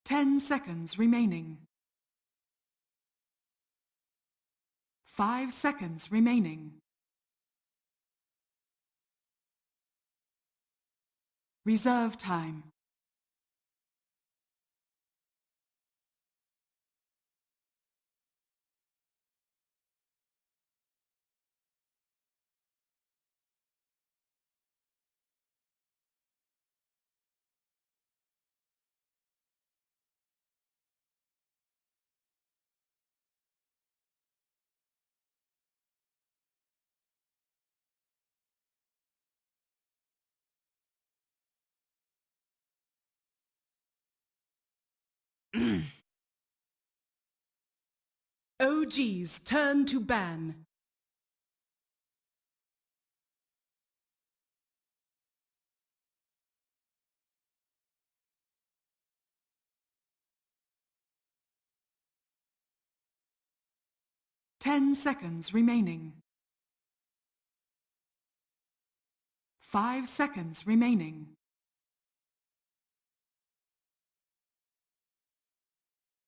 10 seconds remaining. 5 seconds remaining. Reserve time. OG's turn to ban. Ten seconds remaining. 5 seconds remaining.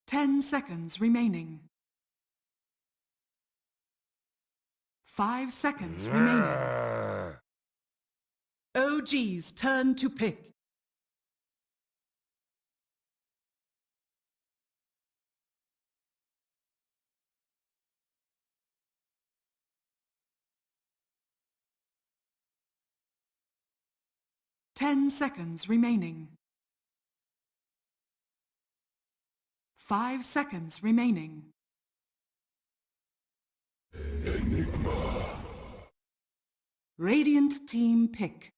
Ten seconds remaining. 5 seconds remaining. OG's turn to pick. Ten seconds remaining. 5 seconds remaining. Enigma. Radiant team pick.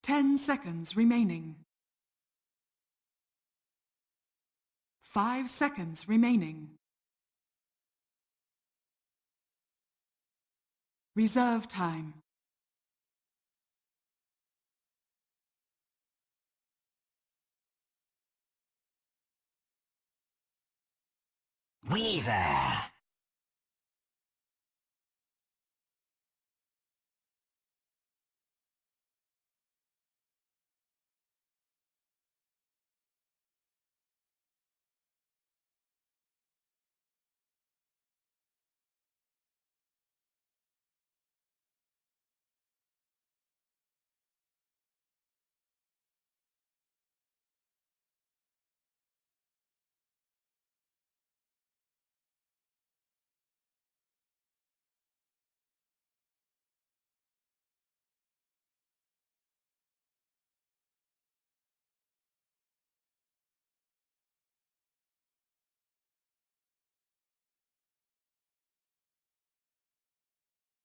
Ten seconds remaining. 5 seconds remaining. Reserve time. Weaver.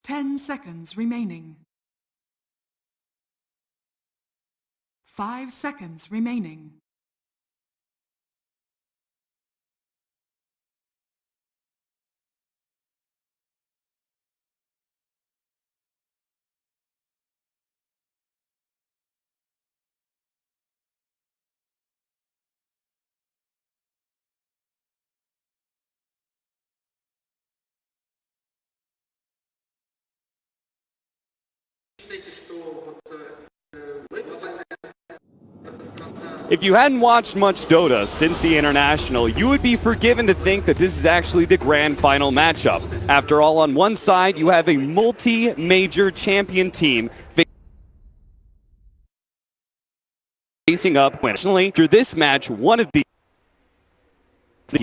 Ten seconds remaining. 5 seconds remaining. If you hadn't watched much Dota since the International, you would be forgiven to think that this is actually the grand final matchup. After all, on one side, you have a multi-major champion team facing up nationally. Through this match, one of the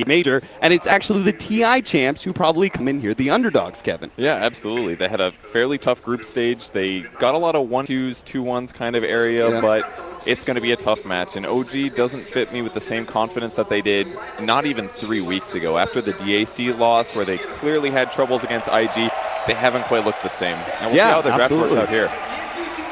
major, and it's actually the TI champs who probably come in here, the underdogs, Kevin. Yeah, absolutely. They had a fairly tough group stage. They got a lot of 1-2s, 2-1s kind of area, but it's going to be a tough match. And OG doesn't fit me with the same confidence that they did not even 3 weeks ago. After the DAC loss, where they clearly had troubles against IG, they haven't quite looked the same. And we'll see how the draft works out here.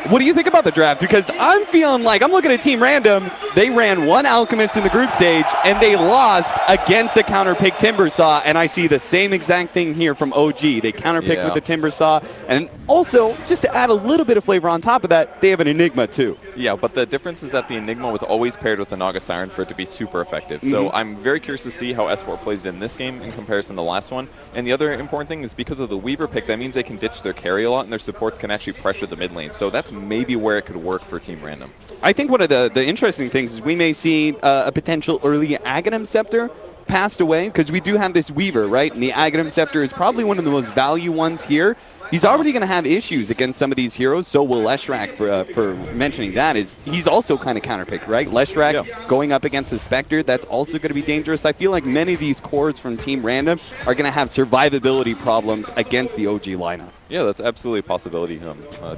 What do you think about the draft? Because I'm feeling like I'm looking at Team Random. They ran one Alchemist in the group stage, and they lost against a counter-pick Timbersaw, and I see the same exact thing here from OG. They counter-picked with the Timbersaw, and also, just to add a little bit of flavor on top of that, they have an Enigma too. Yeah, but the difference is that the Enigma was always paired with the Naga Siren for it to be super effective. So I'm very curious to see how S4 plays in this game in comparison to the last one. And the other important thing is because of the Weaver pick, that means they can ditch their carry a lot, and their supports can actually pressure the mid lane. So that's maybe where it could work for Team Random. I think one of the interesting things is we may see a potential early Aghanim Scepter passed away, because we do have this Weaver, right? And the Aghanim Scepter is probably one of the most value ones here. He's already going to have issues against some of these heroes, so will Leshrac, for mentioning that. He's also kind of counterpicked, right? Leshrac going up against the Spectre, that's also going to be dangerous. I feel like many of these cores from Team Random are going to have survivability problems against the OG lineup. Yeah, that's absolutely a possibility.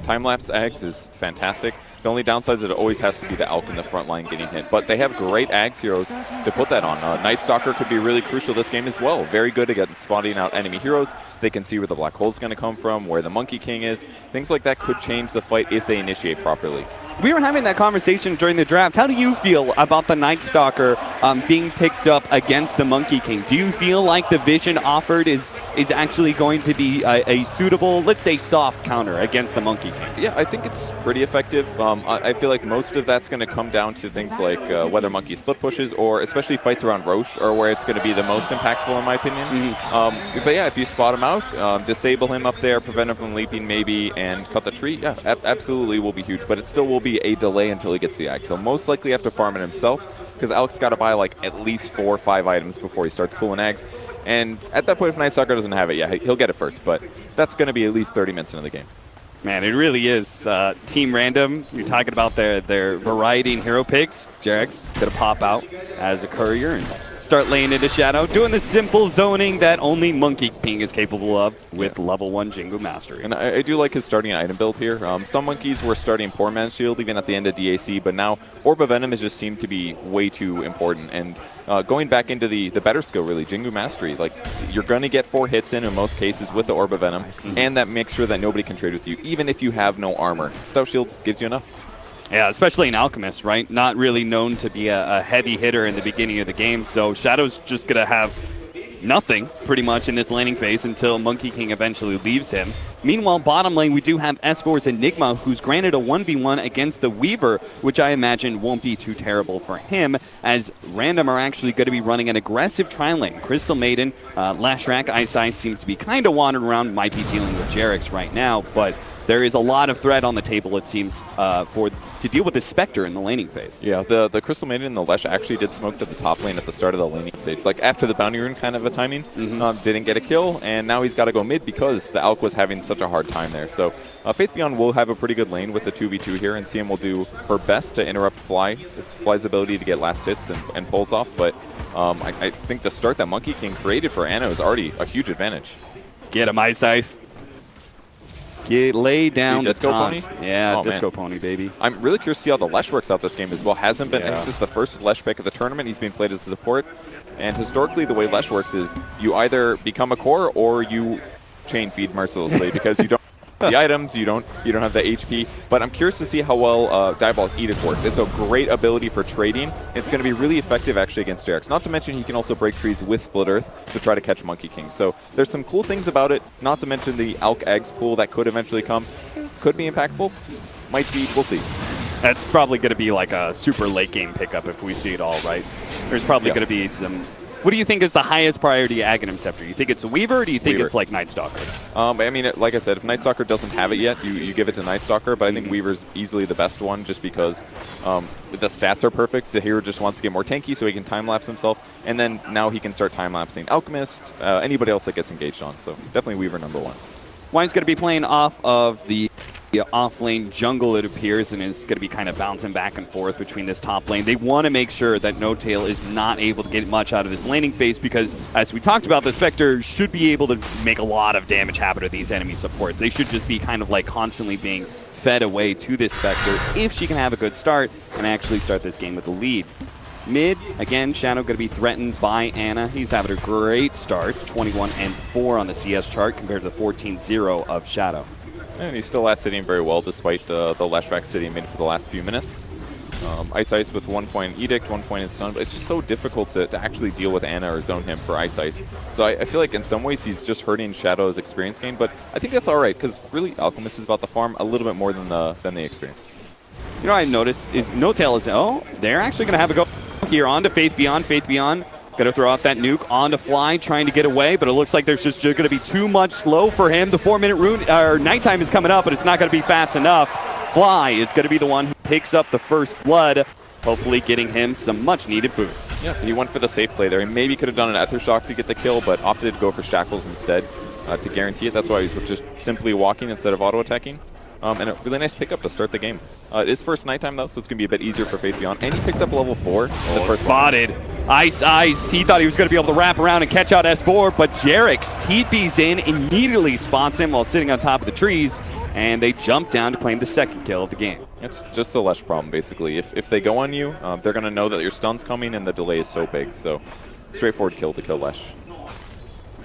Time-lapse Ags is fantastic. The only downside is that it always has to be the Alk in the front line getting hit. But they have great Ags heroes to put that on. Night Stalker could be really crucial this game as well. Very good at spotting out enemy heroes. They can see where the Black Hole's going to come from, where the Monkey King is. Things like that could change the fight if they initiate properly. We were having that conversation during the draft. How do you feel about the Night Stalker being picked up against the Monkey King? Do you feel like the vision offered is actually going to be a suitable, let's say, soft counter against the Monkey King? Yeah, I think it's pretty effective. I feel like most of that's going to come down to things like whether Monkey split pushes, or especially fights around Roche, or where it's going to be the most impactful in my opinion. But yeah, if you spot him out, disable him up there, prevent him from leaping maybe, and cut the tree, yeah, absolutely will be huge. But it still will be a delay until he gets the Ag. He'll most likely have to farm it himself, because Alex got to buy like at least 4 or 5 items before he starts pulling Ags. And at that point, if Night Stalker doesn't have it, yeah, he'll get it first. But that's going to be at least 30 minutes into the game. Man, it really is. Team Random, you're talking about their variety in hero picks. Jarek's going to pop out as a courier and start laying into Shadow, doing the simple zoning that only Monkey King is capable of with level 1 Jingu Mastery. And I do like his starting item build here. Some monkeys were starting Poor Man's Shield even at the end of DAC, but now Orb of Venom has just seemed to be way too important. And going back into the better skill, really, Jingu Mastery, like you're going to get 4 hits in most cases with the Orb of Venom, and that makes sure that nobody can trade with you, even if you have no armor. Stout Shield gives you enough. Yeah, especially an Alchemist, right? Not really known to be a heavy hitter in the beginning of the game, so Shadow's just going to have nothing, pretty much, in this laning phase until Monkey King eventually leaves him. Meanwhile, bottom lane, we do have S4's Enigma, who's granted a 1v1 against the Weaver, which I imagine won't be too terrible for him, as Random are actually going to be running an aggressive tri-lane. Crystal Maiden, Lashrak, Ice Ice seems to be kind of wandering around, might be dealing with Jarek's right now, but there is a lot of threat on the table, it seems, to deal with the Spectre in the laning phase. Yeah, the Crystal Maiden and the Lesh actually did smoke to the top lane at the start of the laning stage. Like, after the Bounty Rune kind of a timing, didn't get a kill, and now he's got to go mid because the Alk was having such a hard time there. So, Faith Beyond will have a pretty good lane with the 2v2 here, and CM will do her best to interrupt Fly's ability to get last hits and pulls off, but I think the start that Monkey King created for Anna is already a huge advantage. Get him, Ice Ice. Lay down Disco Pony? Yeah, Disco Pony, baby. I'm really curious to see how the Lesh works out this game as well. Hasn't been, I think this is the first Lesh pick of the tournament. He's being played as a support. And historically, the way Lesh works is you either become a core or you chain feed mercilessly because you don't have the items, you don't have the HP. But I'm curious to see how well Diabolic Edict works. It's a great ability for trading. It's going to be really effective actually against Jarex. Not to mention he can also break trees with Split Earth to try to catch Monkey King. So there's some cool things about it, not to mention the Alk Eggs pool that could eventually come. Could be impactful. Might be, we'll see. That's probably going to be like a super late game pickup if we see it all, right? There's probably going to be some... What do you think is the highest priority Aghanim Scepter? You think it's a Weaver, or do you think it's like Night Stalker? I mean, like I said, if Night Stalker doesn't have it yet, you give it to Night Stalker, but I think Weaver's easily the best one just because the stats are perfect. The hero just wants to get more tanky so he can time-lapse himself, and then now he can start time-lapsing Alchemist, anybody else that gets engaged on. So definitely Weaver #1. Wine's going to be playing off of the off-lane jungle, it appears, and it's going to be kind of bouncing back and forth between this top lane. They want to make sure that No-Tail is not able to get much out of this laning phase because, as we talked about, the Spectre should be able to make a lot of damage happen to these enemy supports. They should just be kind of like constantly being fed away to this Spectre if she can have a good start and actually start this game with a lead. Mid, again, Shadow going to be threatened by Anna. He's having a great start, 21-4 on the CS chart compared to the 14-0 of Shadow. And he's still last hitting very well despite the Lashback City made it for the last few minutes. Ice with 1 point Edict, 1 point in stun, but it's just so difficult to actually deal with Ana or zone him for Ice. So I feel like in some ways he's just hurting Shadow's experience gain, but I think that's all right because really Alchemist is about the farm a little bit more than the experience. You know what I noticed is No-Tail is, they're actually going to have a go here onto Faith Beyond. Faith Beyond going to throw out that nuke onto Fly, trying to get away, but it looks like there's just going to be too much slow for him. The 4-minute nighttime is coming up, but it's not going to be fast enough. Fly is going to be the one who picks up the first blood, hopefully getting him some much-needed boots. Yeah, he went for the safe play there. He maybe could have done an Ether Shock to get the kill, but opted to go for Shackles instead to guarantee it. That's why he's just simply walking instead of auto-attacking. And a really nice pickup to start the game. It is first nighttime, though, so it's going to be a bit easier for Faith Beyond. And he picked up level 4. Spotted. Ice. He thought he was going to be able to wrap around and catch out S4, but Jarek's TP's in, immediately spots him while sitting on top of the trees, and they jump down to claim the second kill of the game. It's just the Lesh problem, basically. If they go on you, they're going to know that your stun's coming and the delay is so big. So straightforward kill to kill Lesh.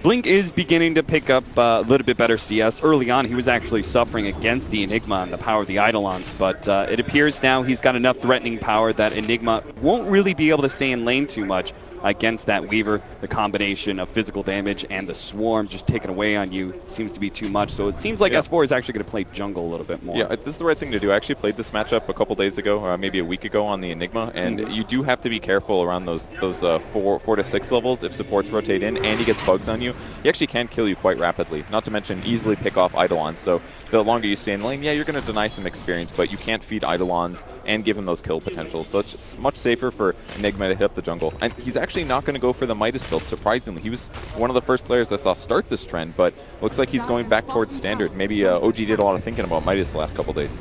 Blink is beginning to pick up a little bit better CS. Early on, he was actually suffering against the Enigma and the power of the Eidolons, but it appears now he's got enough threatening power that Enigma won't really be able to stay in lane too much against that Weaver. The combination of physical damage and the swarm just taken away on you seems to be too much, so it seems like S4 is actually going to play jungle a little bit more. Yeah, this is the right thing to do. I actually played this matchup a couple days ago, maybe a week ago on the Enigma, and you do have to be careful around those 4 to 6 levels if supports rotate in and he gets bugs on you. He actually can kill you quite rapidly, not to mention easily pick off Eidolons. So the longer you stay in lane, yeah, you're going to deny some experience, but you can't feed Eidolons and give him those kill potentials. So it's much safer for Enigma to hit up the jungle. And he's actually not going to go for the Midas build, surprisingly. He was one of the first players I saw start this trend, but looks like he's going back towards standard. Maybe OG did a lot of thinking about Midas the last couple days.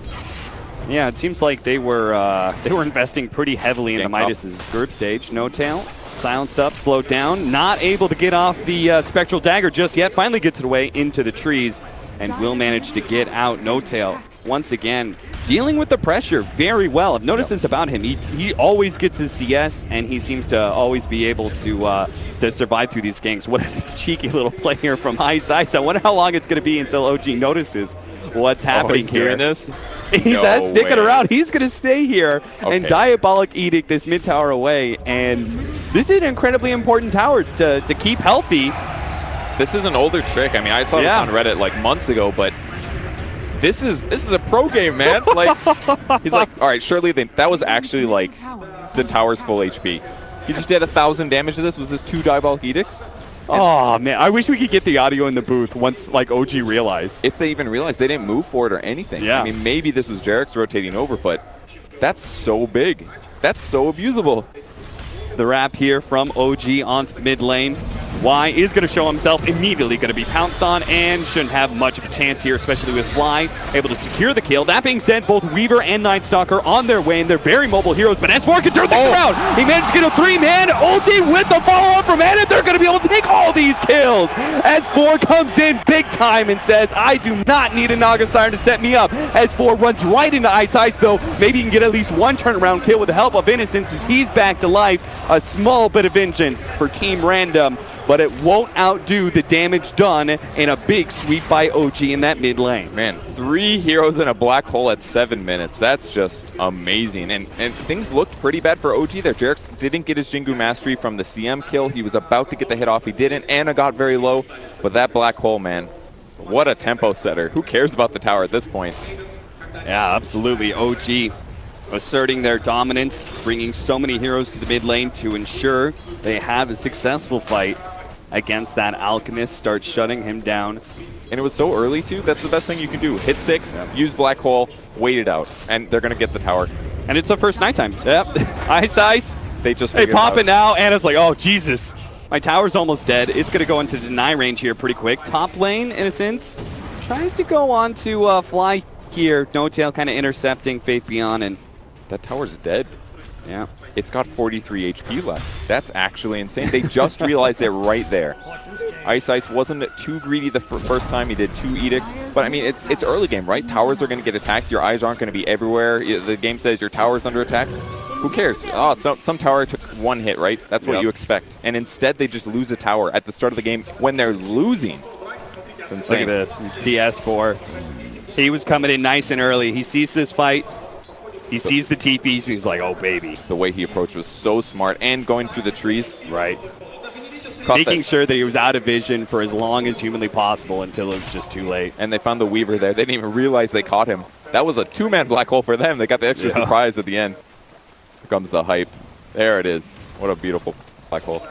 Yeah, it seems like they were investing pretty heavily in the Midas's group stage. No-Tail silenced up, slowed down, not able to get off the Spectral Dagger just yet. Finally gets it away into the trees and will manage to get out. No-Tail, once again, dealing with the pressure very well. I've noticed this about him. He always gets his CS, and he seems to always be able to survive through these ganks. What a cheeky little play here from Ice. I wonder how long it's going to be until OG notices what's happening here. This? He's sticking around. He's going to stay here and Diabolic Edict this mid tower away. And this is an incredibly important tower to keep healthy. This is an older trick. I mean, I saw this on Reddit like months ago, but this is a pro game, man. Like, he's like, all right, surely that was actually like the tower's full HP. He just did 1,000 damage to this. Was this 2 Diabolic Edicts? Oh, man. I wish we could get the audio in the booth once, like, OG realized. If they even realized, they didn't move for it or anything. Yeah. I mean, maybe this was Jarek's rotating over, but that's so big. That's so abusable. The wrap here from OG onto the mid lane. Y is going to show himself, immediately going to be pounced on, and shouldn't have much of a chance here, especially with Fly able to secure the kill. That being said, both Weaver and Nightstalker on their way, and they're very mobile heroes, but S4 can turn things around. He managed to get a 3-man ulti with the follow-up from Ana. They're going to be able to take all these kills. S4 comes in big time and says, I do not need a Naga Siren to set me up. S4 runs right into Ice, though. Maybe he can get at least one turnaround kill with the help of Innocence as he's back to life. A small bit of vengeance for Team Random, but it won't outdo the damage done in a big sweep by OG in that mid lane. Man, 3 heroes in a black hole at 7 minutes. That's just amazing. And things looked pretty bad for OG there. Jarek didn't get his Jingu Mastery from the CM kill. He was about to get the hit off. He didn't. Ana got very low. But that black hole, man, what a tempo setter. Who cares about the tower at this point? Yeah, absolutely. OG asserting their dominance, bringing so many heroes to the mid lane to ensure they have a successful fight against that Alchemist, start shutting him down. And it was so early, too. That's the best thing you can do. Hit 6, use Black Hole, wait it out, and they're going to get the tower. And it's the first nighttime. Yep. Ice. They just pop it now. Anna's like, oh, Jesus. My tower's almost dead. It's going to go into deny range here pretty quick. Top lane, Innocence, tries to go on to Fly here. No-Tail kind of intercepting Faith Beyond, and that tower's dead. Yeah. It's got 43 HP left. That's actually insane. They just realized it right there. Ice wasn't too greedy the first time. He did 2 edicts. But, I mean, it's early game, right? Towers are going to get attacked. Your eyes aren't going to be everywhere. The game says your tower's under attack. Who cares? Oh, some tower took 1 hit, right? That's what you expect. And instead, they just lose a tower at the start of the game when they're losing. It's insane. Look at this. CS4 He was coming in nice and early. He sees this fight. He sees the TPs. He's like, oh, baby. The way he approached was so smart, and going through the trees. Right. Caught Making that. sure that he was out of vision for as long as humanly possible until it was just too late. And they found the Weaver there. They didn't even realize they caught him. That was a two-man black hole for them. They got the extra surprise at the end. Here comes the hype. There it is. What a beautiful black hole.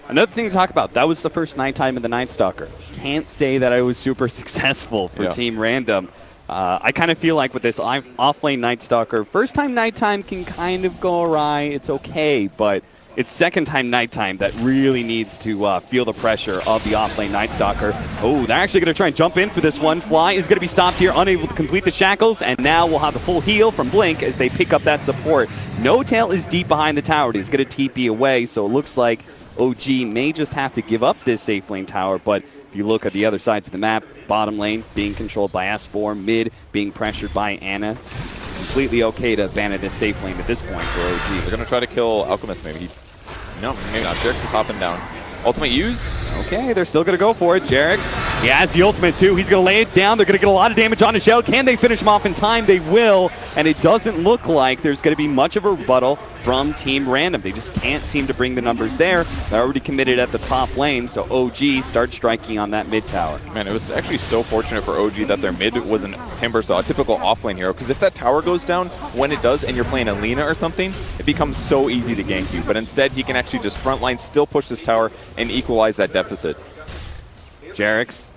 Another thing to talk about, that was the first nighttime of the Night Stalker. Can't say that I was super successful for Team Random. I kind of feel like with this off-lane Night Stalker, first time nighttime can kind of go awry. It's okay, but it's second time nighttime that really needs to feel the pressure of the off-lane Night Stalker. Oh, they're actually going to try and jump in for this one. Fly is going to be stopped here, unable to complete the shackles, and now we'll have the full heal from Blink as they pick up that support. No Tail is deep behind the tower. He's going to TP away, so it looks like OG may just have to give up this safe lane tower, but if you look at the other sides of the map, bottom lane being controlled by S4, mid being pressured by Ana. Completely okay to abandon this safe lane at this point for OG. They're going to try to kill Alchemist maybe. No, maybe not. Jerix is hopping down. Ultimate use. Okay, they're still going to go for it. Jerix, he has the ultimate too. He's going to lay it down. They're going to get a lot of damage on his shell. Can they finish him off in time? They will, and it doesn't look like there's going to be much of a rebuttal from Team Random. They just can't seem to bring the numbers there. They're already committed at the top lane, so OG starts striking on that mid tower. Man, it was actually so fortunate for OG that their mid wasn't Timbersaw, a typical offlane hero, because if that tower goes down, when it does, and you're playing Alina or something, it becomes so easy to gank you. But instead, he can actually just frontline, still push this tower, and equalize that deficit. Jerix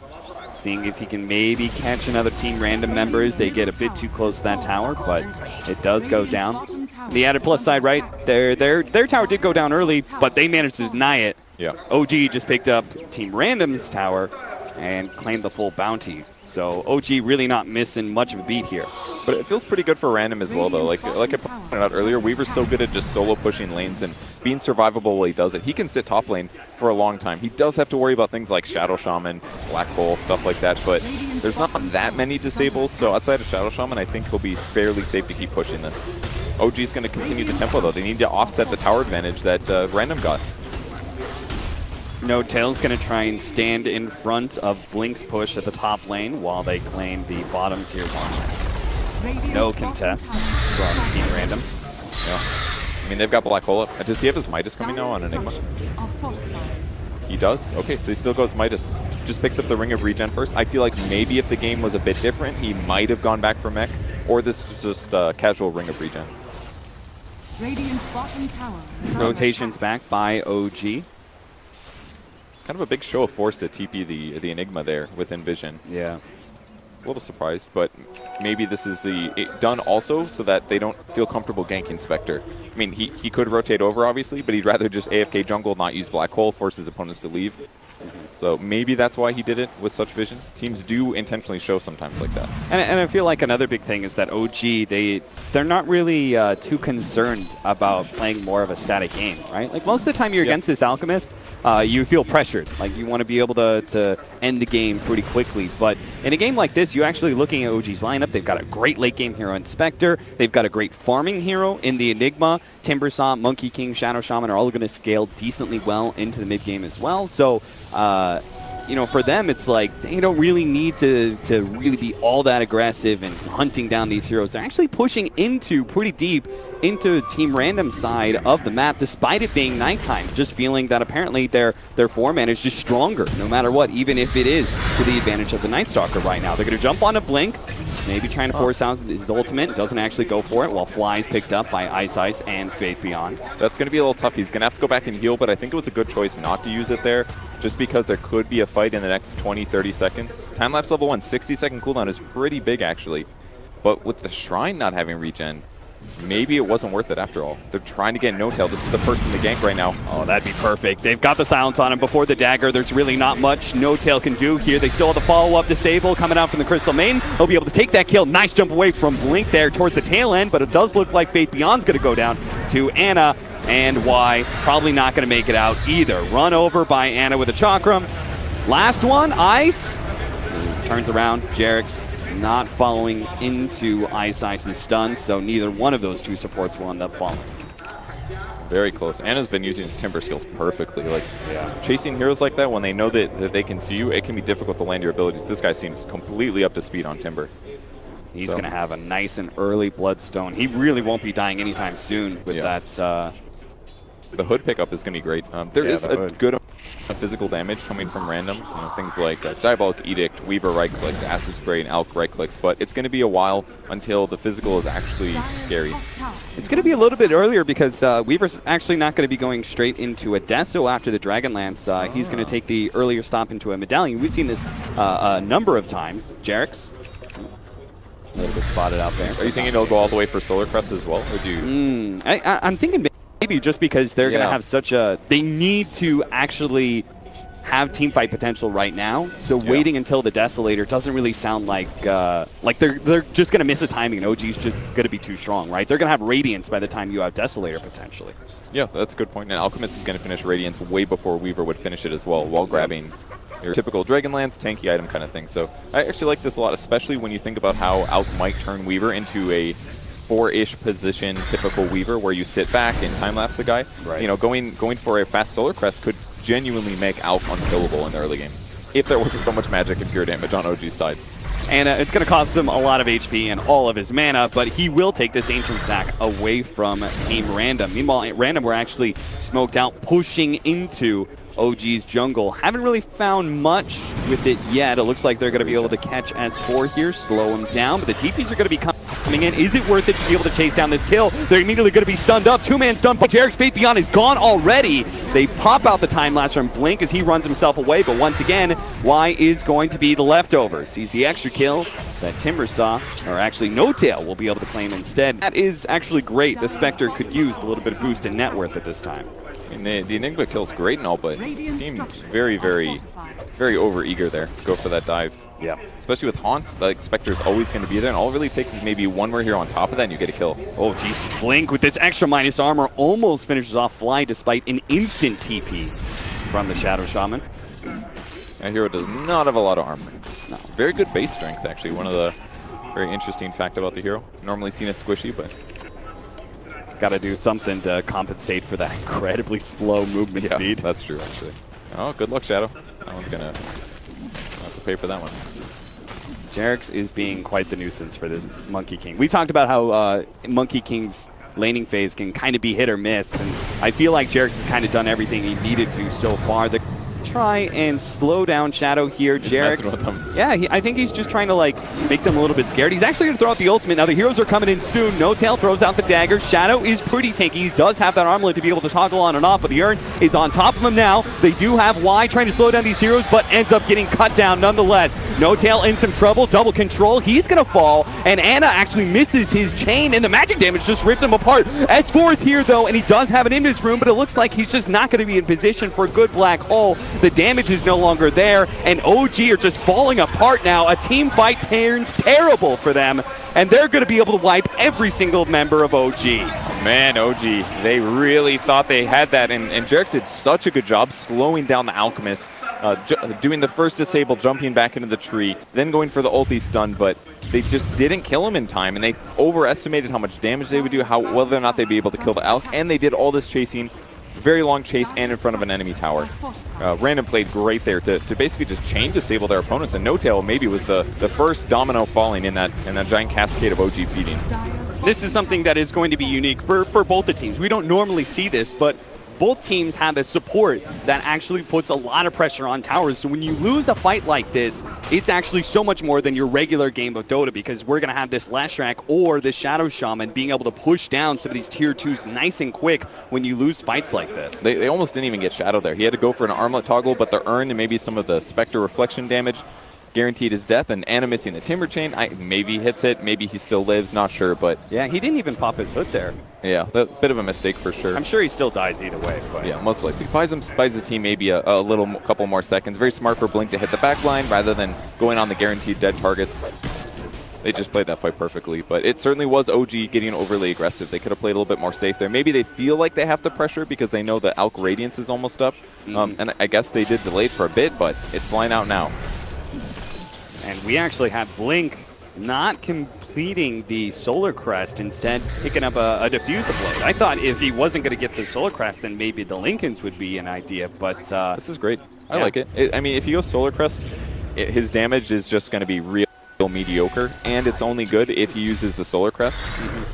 seeing if he can maybe catch another Team Random members. They get a bit too close to that tower, but it does go down. The added plus side, right? Their tower did go down early, but they managed to deny it. Yeah. OG just picked up Team Random's tower and claimed the full bounty. So OG really not missing much of a beat here. But it feels pretty good for Random as well, though. Like I pointed out earlier, Weaver's so good at just solo pushing lanes and being survivable while he does it. He can sit top lane for a long time. He does have to worry about things like Shadow Shaman, Black Hole, stuff like that, but there's not that many disables, so outside of Shadow Shaman, I think he'll be fairly safe to keep pushing this. OG's going to continue the tempo, though. They need to offset the tower advantage that Random got. No Tail's going to try and stand in front of Blink's push at the top lane while they claim the bottom tier 1. No contest from Team Random. Yeah. I mean, they've got Black Hole up. Does he have his Midas coming now on Enigma? He does? Okay, so he still goes Midas. Just picks up the Ring of Regen first. I feel like maybe if the game was a bit different, he might have gone back for Mech, or this is just a casual Ring of Regen. Radiant's bottom tower is under Rotations attack. back by OG. Kind of a big show of force to TP the Enigma there with Envision. Yeah. A little surprised, but maybe this is done also so that they don't feel comfortable ganking Spectre. I mean, he could rotate over, obviously, but he'd rather just AFK jungle, not use Black Hole, force his opponents to leave. So maybe that's why he did it with such vision. Teams do intentionally show sometimes like that. And I feel like another big thing is that OG, they're not really too concerned about playing more of a static game, right? Like most of the time you're against this Alchemist, you feel pressured. Like you want to be able to end the game pretty quickly. But in a game like this, you're actually looking at OG's lineup. They've got a great late game hero in Spectre. They've got a great farming hero in the Enigma. Timbersaw, Monkey King, Shadow Shaman are all going to scale decently well into the mid game as well. So you know, for them, it's like they don't really need to really be all that aggressive and hunting down these heroes. They're actually pushing into pretty deep into Team Random side of the map, despite it being nighttime. Just feeling that apparently their 4-man is just stronger, no matter what, even if it is to the advantage of the Night Stalker right now. They're going to jump on a Blink, maybe trying to force out his ultimate. Doesn't actually go for it, while Fly is picked up by Ice and Faith Beyond. That's going to be a little tough. He's going to have to go back and heal, but I think it was a good choice not to use it there, just because there could be a fight in the next 20, 30 seconds. Time-lapse level 1, 60-second cooldown is pretty big, actually. But with the Shrine not having regen, maybe it wasn't worth it after all. They're trying to get No-Tail. This is the first in the gank right now. Oh, that'd be perfect. They've got the silence on him before the dagger. There's really not much No-Tail can do here. They still have the follow-up disable coming out from the Crystal Main. He'll be able to take that kill. Nice jump away from Blink there towards the tail end, but it does look like Faith Beyond's going to go down to Ana. And Y probably not going to make it out either. Run over by Ana with a Chakram. Last one, Ice. Turns around, Jerix not following into Ice's stun, so neither one of those two supports will end up falling. Very close. Ana's been using his Timber skills perfectly. Like, chasing heroes like that, when they know that they can see you, it can be difficult to land your abilities. This guy seems completely up to speed on Timber. He's going to have a nice and early Bloodstone. He really won't be dying anytime soon with that. The hood pickup is going to be great. There is a good amount of physical damage coming from random. Things like Diabolic Edict, Weaver right clicks, Acid Spray, and Alk right clicks. But it's going to be a while until the physical is actually scary. It's going to be a little bit earlier because Weaver's actually not going to be going straight into a Deso after the Dragonlance. He's going to take the earlier stop into a Medallion. We've seen this a number of times. Jarex, a little bit spotted out there. Are you thinking he'll go all the way for Solar Crest as well? Or do you? I'm thinking maybe just because they're going to have such a... They need to actually have team fight potential right now. So waiting until the Desolator doesn't really sound like they're just going to miss a timing and OG's just going to be too strong, right? They're going to have Radiance by the time you have Desolator potentially. Yeah, that's a good point. And Alchemist is going to finish Radiance way before Weaver would finish it as well, while grabbing your typical Dragonlance tanky item kind of thing. So I actually like this a lot, especially when you think about how Alk might turn Weaver into a 4-ish position typical Weaver where you sit back and time-lapse the guy. Right. You know, going for a fast Solar Crest could genuinely make Alk unkillable in the early game if there wasn't so much magic and pure damage on OG's side. And it's going to cost him a lot of HP and all of his mana, but he will take this Ancient stack away from Team Random. Meanwhile, Random were actually smoked out, pushing into OG's jungle. Haven't really found much with it yet. It looks like they're going to be able to catch S4 here, slow him down, but the TPs are going to be coming in. Is it worth it to be able to chase down this kill? They're immediately going to be stunned up. Two-man stun, but Jarek's Faith Beyond is gone already. They pop out the Time Lapse from Blink as he runs himself away, but once again, Y is going to be the leftovers. He's the extra kill that Timbersaw, or actually No Tail, will be able to claim instead. That is actually great. The Spectre could use a little bit of boost in net worth at this time. I mean, the Enigma kill's great and all, but seemed very, very, very over-eager there. Go for that dive. Yeah. Especially with Haunt, like Spectre's always going to be there, and all it really takes is maybe one more here on top of that, and you get a kill. Oh, Jesus. Blink with this extra minus armor almost finishes off Fly despite an instant TP from the Shadow Shaman. That hero does not have a lot of armor. No. Very good base strength, actually. One of the very interesting fact about the hero. Normally seen as squishy, but... Got to do something to compensate for that incredibly slow movement speed. That's true, actually. Oh, good luck, Shadow. That one's going to have to pay for that one. Jarex is being quite the nuisance for this Monkey King. We talked about how Monkey King's laning phase can kind of be hit or miss, and I feel like Jarex has kind of done everything he needed to so far. They try and slow down Shadow here. Jarex, yeah, I think he's just trying to like make them a little bit scared. He's actually going to throw out the ultimate. Now the heroes are coming in soon. No Tail throws out the dagger. Shadow is pretty tanky. He does have that armlet to be able to toggle on and off, but the Urn is on top of him now. They do have Y trying to slow down these heroes, but ends up getting cut down nonetheless. No Tail in some trouble. Double control. He's going to fall, and Ana actually misses his chain, and the magic damage just rips him apart. S4 is here, though, and he does have an Invis room, but it looks like he's just not going to be in position for a good black hole. The damage is no longer there, and OG are just falling apart now. A team fight turns terrible for them, and they're going to be able to wipe every single member of OG. Man, OG, they really thought they had that, and Jarex did such a good job slowing down the Alchemist, doing the first disable, jumping back into the tree, then going for the ulti stun, but they just didn't kill him in time, and they overestimated how much damage they would do, whether or not they'd be able to kill the Alch, and they did all this chasing, very long chase, and in front of an enemy tower. Random played great there to basically just chain disable their opponents, and No Tail maybe was the first domino falling in that giant cascade of OG feeding. This is something that is going to be unique for both the teams. We don't normally see this, but both teams have a support that actually puts a lot of pressure on towers. So when you lose a fight like this, it's actually so much more than your regular game of Dota, because we're going to have this Lashrak or this Shadow Shaman being able to push down some of these tier 2s nice and quick when you lose fights like this. They almost didn't even get Shadow there. He had to go for an armlet toggle, but the Urn and maybe some of the Spectre reflection damage guaranteed his death, and Ana missing the Timber Chain. Maybe he hits it, maybe he still lives, not sure, but... Yeah, he didn't even pop his hood there. Yeah, that's a bit of a mistake for sure. I'm sure he still dies either way. But yeah, most likely. Buys the team maybe a couple more seconds. Very smart for Blink to hit the back line rather than going on the guaranteed dead targets. They just played that fight perfectly, but it certainly was OG getting overly aggressive. They could have played a little bit more safe there. Maybe they feel like they have to pressure because they know the Alk Radiance is almost up, and I guess they did delay it for a bit, but it's flying out now. And we actually have Blink not completing the Solar Crest, instead picking up a Diffuse Blade. I thought if he wasn't going to get the Solar Crest, then maybe the Lincolns would be an idea, but... this is great. I like it. I mean, if he goes Solar Crest, his damage is just going to be real mediocre, and it's only good if he uses the Solar Crest.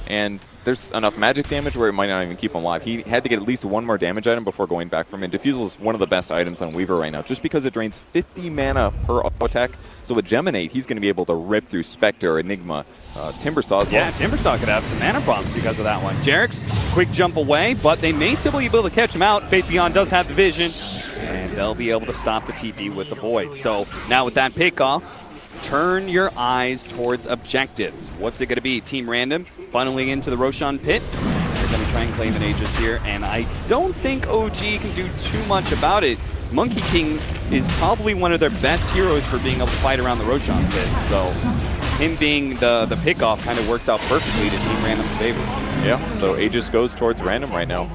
And there's enough magic damage where it might not even keep him alive. He had to get at least one more damage item before going back from him. Diffusal is one of the best items on Weaver right now, just because it drains 50 mana per attack. So with Geminate, he's going to be able to rip through Spectre, Enigma, Timbersaw as well. Yeah, Timbersaw could have some mana problems because of that one. Jarek's quick jump away, but they may still be able to catch him out. Faith Beyond does have the vision, and they'll be able to stop the TP with the Void. So now with that pick off, turn your eyes towards objectives. What's it going to be? Team Random funneling into the Roshan pit. They're going to try and claim an Aegis here, and I don't think OG can do too much about it. Monkey King is probably one of their best heroes for being able to fight around the Roshan pit. So him being the pickoff kind of works out perfectly to Team Random's favors. Yeah, so Aegis goes towards Random right now.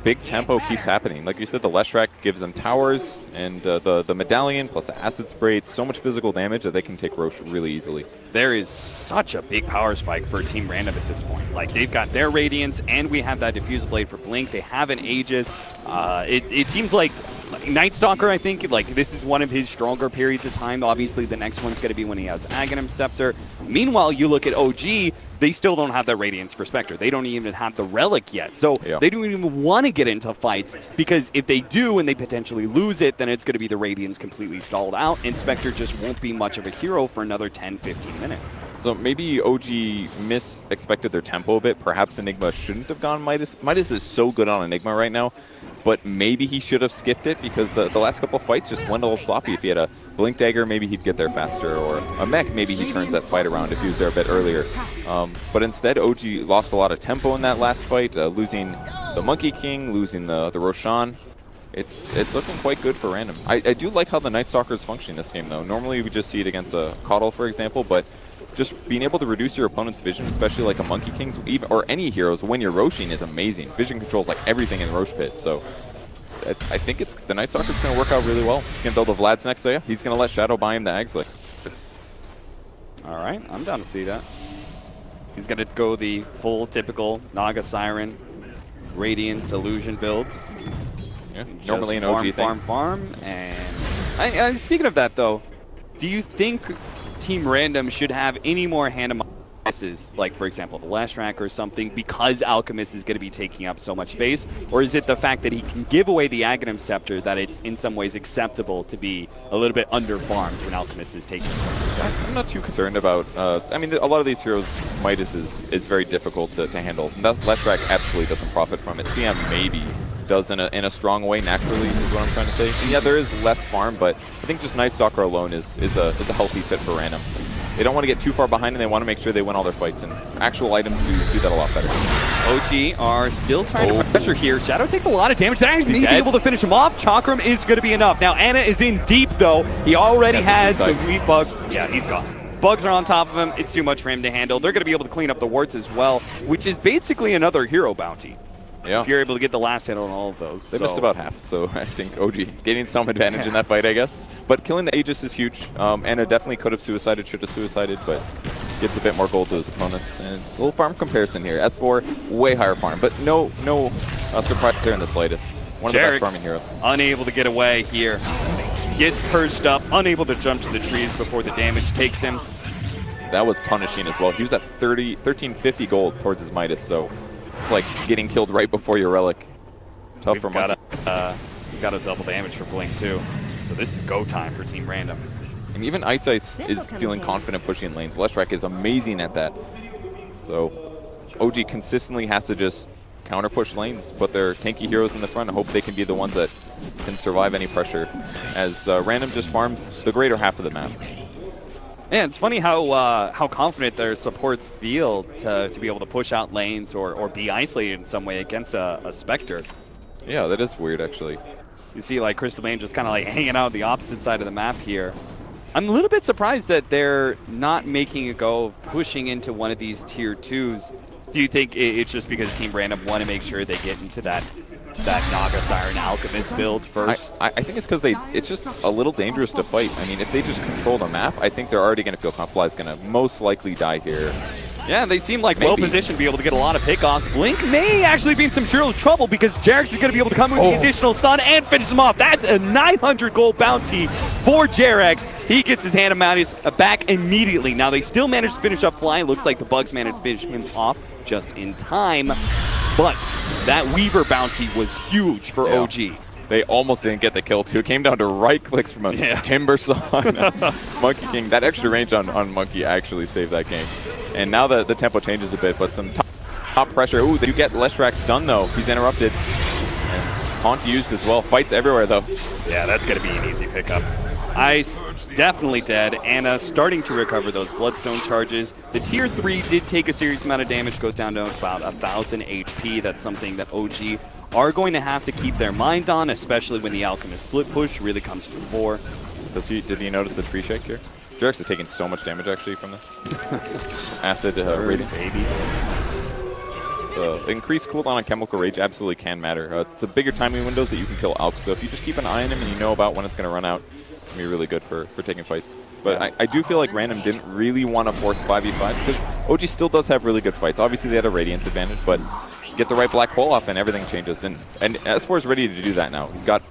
Big tempo keeps happening. Like you said, the Leshrac gives them towers, and the Medallion plus the Acid Spray, it's so much physical damage that they can take Roche really easily. There is such a big power spike for Team Random at this point. Like, they've got their Radiance, and we have that Diffusal Blade for Blink. They have an Aegis. It seems like Night Stalker, I think, like, this is one of his stronger periods of time. Obviously, the next one's going to be when he has Aghanim Scepter. Meanwhile, you look at OG, they still don't have that Radiance for Spectre. They don't even have the Relic yet. So they don't even want to get into fights, because if they do and they potentially lose it, then it's going to be the Radiance completely stalled out, and Spectre just won't be much of a hero for another 10-15 minutes. So maybe OG expected their tempo a bit. Perhaps Enigma shouldn't have gone Midas. Midas is so good on Enigma right now, but maybe he should have skipped it, because the last couple of fights just went a little sloppy. If he had a Blink Dagger, maybe he'd get there faster, or a mech, maybe he turns that fight around if he was there a bit earlier. But instead, OG lost a lot of tempo in that last fight, losing the Monkey King, losing the Roshan. It's looking quite good for Random. I do like how the Night Stalker is functioning this game, though. Normally we just see it against a Caudal, for example, but just being able to reduce your opponent's vision, especially like a Monkey King's, or any heroes, when you're Roshing is amazing. Vision controls like everything in Roche Pit, so I think the Night Stalker's going to work out really well. He's going to build the Vlad's next, so yeah, he's going to let Shadow buy him the Agslick. All right, I'm down to see that. He's going to go the full typical Naga Siren, Radiance, Illusion builds. Yeah, normally an OG thing. Farm, and speaking of that, though, do you think Team Random should have any more randomize, like, for example, the Leshrac or something, because Alchemist is going to be taking up so much space? Or is it the fact that he can give away the Aghanim Scepter that it's in some ways acceptable to be a little bit under-farmed when Alchemist is taking so much space? I'm not too concerned about, I mean, a lot of these heroes, Midas is very difficult to handle. Leshrac absolutely doesn't profit from it. CM maybe does in a strong way naturally, is what I'm trying to say. And yeah, there is less farm, but I think just Night Stalker alone is a healthy fit for Random. They don't want to get too far behind, and they want to make sure they win all their fights, and actual items do that a lot better. OG are still trying to pressure here. Shadow takes a lot of damage. He's maybe able to finish him off. Chakram is going to be enough. Now, Ana is in deep, though. He already has the weed bug. Yeah, he's gone. Bugs are on top of him. It's too much for him to handle. They're going to be able to clean up the wards as well, which is basically another hero bounty. Yeah. If you're able to get the last hit on all of those. They missed about half, so I think OG gaining some advantage in that fight, I guess. But killing the Aegis is huge. Ana definitely could have suicided, should have suicided, but gives a bit more gold to his opponents. And a little farm comparison here. S4, way higher farm, but no surprise there in the slightest. One of the best farming heroes. Unable to get away here. Gets purged up, unable to jump to the trees before the damage takes him. That was punishing as well. He was at 1350 gold towards his Midas, so it's like getting killed right before your Relic. Tough for Monkey. We've got a double damage for Blink, too. So this is go time for Team Random. And even Ice is feeling confident pushing lanes. Leshrac is amazing at that. So OG consistently has to just counter push lanes, put their tanky heroes in the front, and hope they can be the ones that can survive any pressure, as Random just farms the greater half of the map. Yeah, it's funny how confident their supports feel to be able to push out lanes or be isolated in some way against a Spectre. Yeah, that is weird, actually. You see, like, Crystal Bane just kind of, like, hanging out on the opposite side of the map here. I'm a little bit surprised that they're not making a go of pushing into one of these tier 2s. Do you think it's just because Team Random want to make sure they get into that Naga Siren Alchemist build first? I think it's because it's just a little dangerous to fight. I mean, if they just control the map, I think they're already going to feel Confly is going to most likely die here. Yeah, they seem like well-positioned to be able to get a lot of pickoffs. Blink may actually be in some real trouble because Jarex is going to be able to come in with the additional stun and finish him off. That's a 900 gold bounty for Jarex. He gets his hand back immediately. Now, they still managed to finish up Fly. Looks like the Bugs managed to finish him off just in time. But that Weaver bounty was huge for OG. They almost didn't get the kill, too. It came down to right clicks from a Timbersaw. Monkey King. That extra range on Monkey actually saved that game. And now the tempo changes a bit, but some top pressure. Ooh, you get Leshrac stun, though. He's interrupted. And Haunt used as well. Fights everywhere, though. Yeah, that's going to be an easy pickup. Ice, definitely dead. Anna starting to recover those Bloodstone charges. The Tier 3 did take a serious amount of damage, goes down to about 1,000 HP. That's something that OG are going to have to keep their mind on, especially when the Alchemist split push really comes to the fore. Did he notice the tree shake here? Jarex is taking so much damage actually from this. Acid rating. Baby. Increased cooldown on Chemical Rage absolutely can matter. It's a bigger timing windows that you can kill Alk, so if you just keep an eye on him and you know about when it's going to run out, it's going to be really good for taking fights. But I do feel like Random didn't really want to force 5v5s because OG still does have really good fights. Obviously they had a Radiance advantage, but get the right black hole off and everything changes. And S4 is ready to do that now. He's got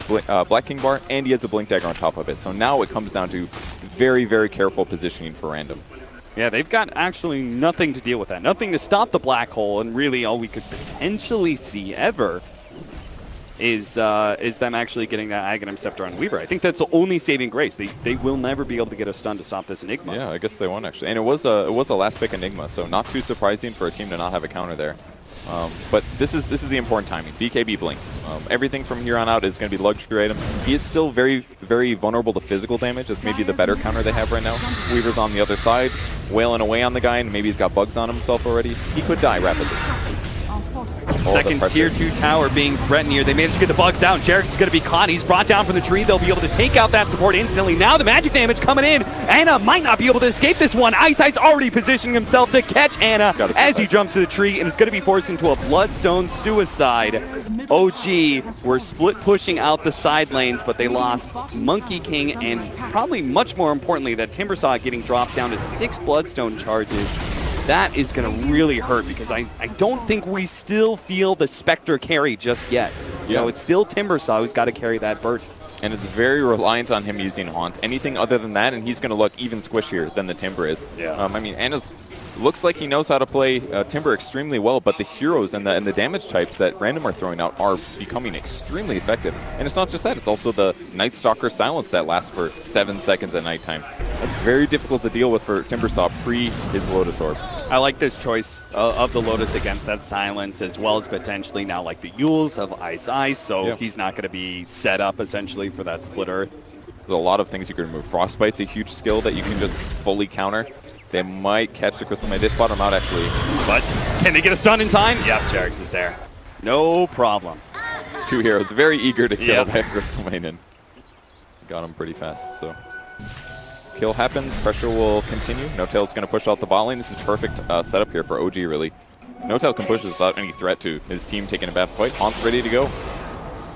Black King Bar and he has a Blink Dagger on top of it. So now it comes down to very, very careful positioning for Random. Yeah, they've got actually nothing to deal with that. Nothing to stop the black hole, and really all we could potentially see ever is them actually getting that Aghanim Scepter on Weaver. I think that's the only saving grace. They will never be able to get a stun to stop this Enigma. Yeah, I guess they won't actually. And it was a last pick Enigma, so not too surprising for a team to not have a counter there. But this is the important timing. BKB Blink. Everything from here on out is going to be luxury items. He is still very, very vulnerable to physical damage. That's maybe the better counter they have right now. Weaver's on the other side, wailing away on the guy, and maybe he's got bugs on himself already. He could die rapidly. Second Tier 2 tower being threatened here. They managed to get the bugs out. Jarex is going to be caught. He's brought down from the tree. They'll be able to take out that support instantly. Now the magic damage coming in. Anna might not be able to escape this one. Ice already positioning himself to catch Anna as he jumps to the tree and is going to be forced into a Bloodstone suicide. OG were split pushing out the side lanes, but they lost Monkey King and probably much more importantly that Timbersaw getting dropped down to 6 Bloodstone charges. That is going to really hurt because I don't think we still feel the Spectre carry just yet. You know, it's still Timbersaw who's got to carry that burden. And it's very reliant on him using Haunt. Anything other than that, and he's going to look even squishier than the Timber is. Yeah. I mean, Anna's looks like he knows how to play Timber extremely well, but the heroes and the damage types that Random are throwing out are becoming extremely effective. And it's not just that, it's also the Night Stalker silence that lasts for 7 seconds at nighttime. That's very difficult to deal with for Timbersaw pre his Lotus Orb. I like this choice of the Lotus against that silence, as well as potentially now like the Yules of Ice, so he's not going to be set up essentially for that split earth. There's a lot of things you can remove. Frostbite's a huge skill that you can just fully counter. They might catch the Crystal Maid. They spot him out, actually. But can they get a stun in time? Yep, Jarex is there. No problem. 2 heroes very eager to kill that Crystal Maiden. Got him pretty fast, so. Kill happens. Pressure will continue. No-Tail's going to push out the bot lane. This is perfect setup here for OG, really. No-Tail can push this without any threat to his team taking a bad fight. Haunt's ready to go.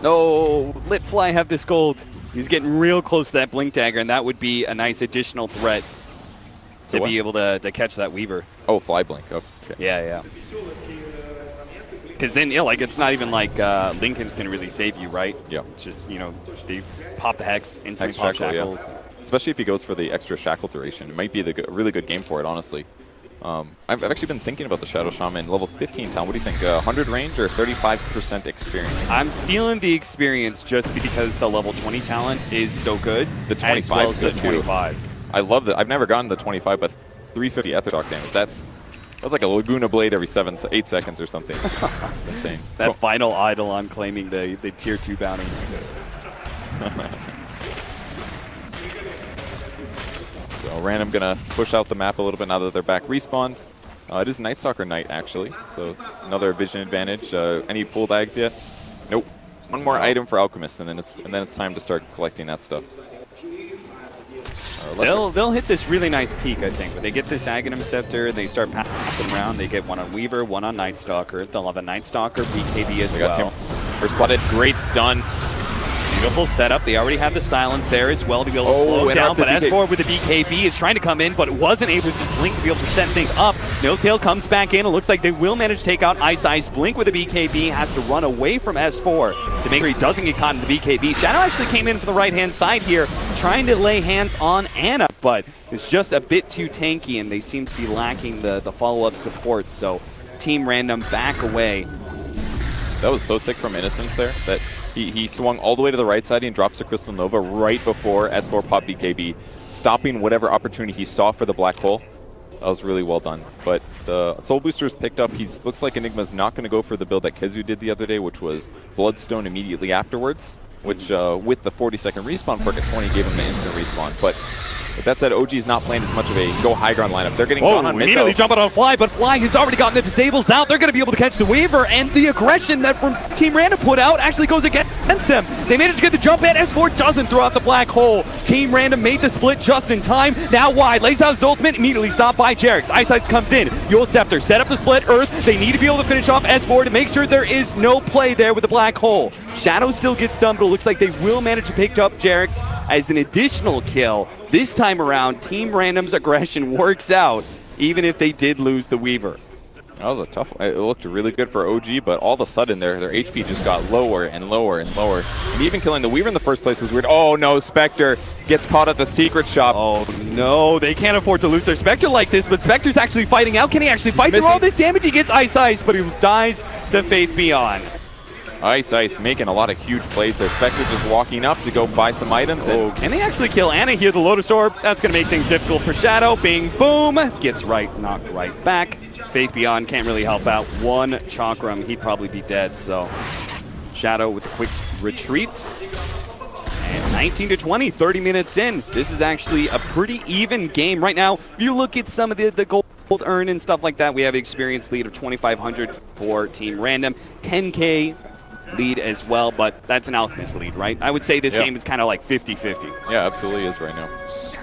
No, Litfly have this gold. He's getting real close to that Blink Dagger, and that would be a nice additional threat to be able to catch that Weaver. Oh, Fly Blink. Oh, okay. Yeah. Because then, like, it's not even like Lincoln's can really save you, right? Yeah. It's just, they pop the Hex, instantly pop Shackles. Yeah. Especially if he goes for the extra Shackle duration. It might be a really good game for it, honestly. I've actually been thinking about the Shadow Shaman level 15 talent. What do you think? 100 range or 35% experience? I'm feeling the experience just because the level 20 talent is so good. The 25 as well as the 25. I love that. I've never gotten the 25, but 350 Ethertalk damage. That's like a Laguna Blade every 8 seconds or something. It's insane. That final idol on claiming the Tier 2 bounty. So Random going to push out the map a little bit now that they're back respawned. It is Night Stalker night, actually. So another vision advantage. Any pull bags yet? Nope. One more item for Alchemist, and then it's time to start collecting that stuff. They'll hit this really nice peak, I think. When they get this Aghanim Scepter, they start passing around. They get one on Weaver, one on Night Stalker. They'll have a Night Stalker BKB as well. First spotted, great stun. Beautiful setup. They already have the silence there as well to be able to slow down. But S4 with the BKB is trying to come in, but it wasn't able to just blink to be able to set things up. Milltail comes back in. It looks like they will manage to take out Ice Ice. Blink with a BKB has to run away from S4 to make sure he doesn't get caught in the BKB. Shadow actually came in from the right-hand side here, trying to lay hands on Ana, but it's just a bit too tanky, and they seem to be lacking the follow-up support. So Team Random back away. That was so sick from Innocence there that he swung all the way to the right side and drops the Crystal Nova right before S4 popped BKB, stopping whatever opportunity he saw for the black hole. That was really well done. But the Soul Boosters picked up. Looks like Enigma's not going to go for the build that Kezu did the other day, which was Bloodstone immediately afterwards, which with the 40-second respawn perk at 20 gave him the instant respawn. But with that said, OG's not playing as much of a go high ground lineup. They're getting gone on mid. Immediately jumping on Fly, but Fly has already gotten the disables out. They're going to be able to catch the Weaver, and the aggression that from Team Random put out actually goes against them. They managed to get the jump in. S4 doesn't throw out the black hole. Team Random made the split just in time. Now wide, lays out his ultimate, immediately stopped by Jerix. Ice Ice comes in. Yule Scepter set up the split. Earth, they need to be able to finish off S4 to make sure there is no play there with the black hole. Shadow still gets stunned, but it looks like they will manage to pick up Jerix as an additional kill. This time around, Team Random's aggression works out, even if they did lose the Weaver. That was a tough one. It looked really good for OG, but all of a sudden their HP just got lower and lower and lower. And even killing the Weaver in the first place was weird. Oh no, Spectre gets caught at the secret shop. Oh no, they can't afford to lose their Spectre like this, but Spectre's actually fighting out. Can he actually fight through all this damage? He gets Ice Ice, but he dies to Faith Beyond. Ice Ice making a lot of huge plays there. Spectre just walking up to go buy some items. Oh, can they actually kill Ana here? The Lotus Orb, that's going to make things difficult for Shadow. Bing, boom, gets knocked right back. Faith Beyond can't really help out. One Chakram, he'd probably be dead, so Shadow with a quick retreat. And 19 to 20, 30 minutes in. This is actually a pretty even game. Right now, if you look at some of the gold earn and stuff like that, we have an experience lead of 2,500 for Team Random. 10K lead as well, but that's an Alchemist lead, right? I would say this game is kind of like 50-50. Yeah, absolutely is right now.